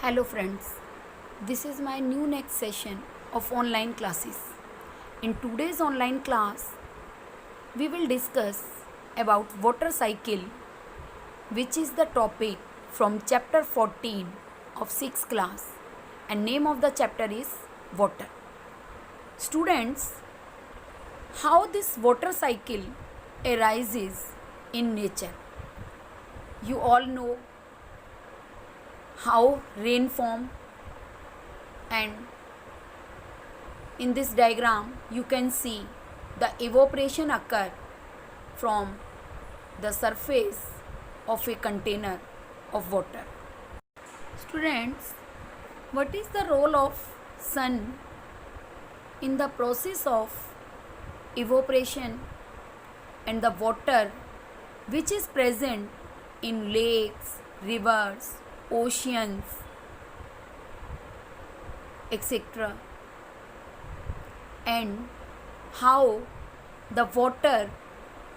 Hello friends, this is my new next session of online classes. In today's online class, we will discuss about water cycle, which is the topic from chapter 14 of 6th class, and name of the chapter is water. Students, how this water cycle arises in nature. You all know how rain form, and in this diagram you can see the evaporation occur from the surface of a container of water. Students, what is the role of sun in the process of evaporation and the water which is present in lakes, rivers, oceans, etc., and how the water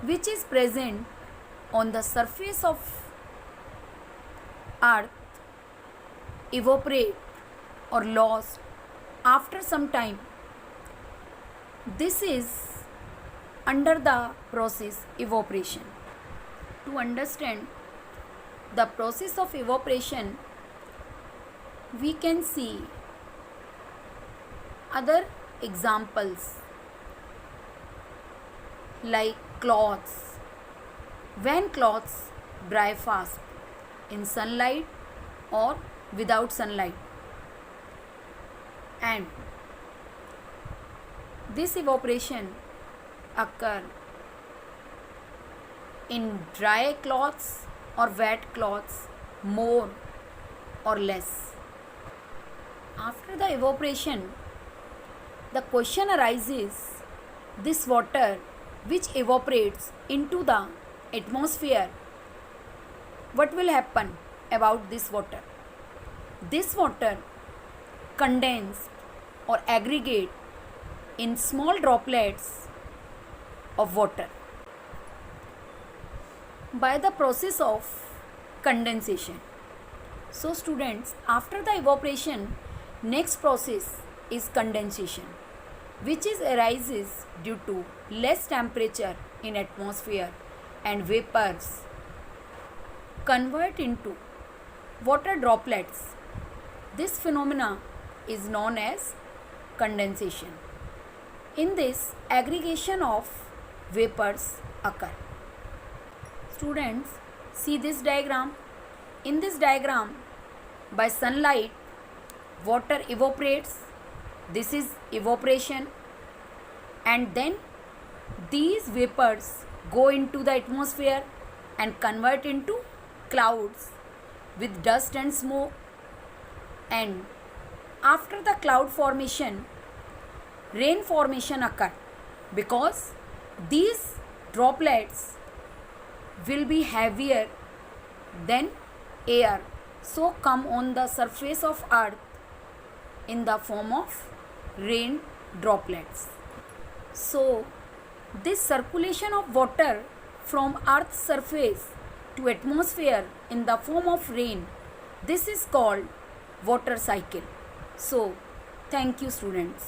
which is present on the surface of earth evaporate or lost after some time. This is under the process evaporation. To understand the process of evaporation, we can see other examples like cloths. When cloths dry fast in sunlight or without sunlight, and this evaporation occur in dry cloths or wet cloths more or less. After the evaporation, the question arises, this water which evaporates into the atmosphere, what will happen about this water? This water condense or aggregate in small droplets of water by the process of condensation. So students, after the evaporation, next process is condensation, which is arises due to less temperature in atmosphere and vapors convert into water droplets. This phenomena is known as condensation. In this, aggregation of vapors occur. Students, see this diagram. In this diagram, by sunlight, water evaporates. This is evaporation, and then these vapors go into the atmosphere and convert into clouds with dust and smoke. And after the cloud formation, rain formation occur, because these droplets will be heavier than air, so come on the surface of earth in the form of rain droplets. So this circulation of water from earth's surface to atmosphere in the form of rain, this is called water cycle. So thank you students.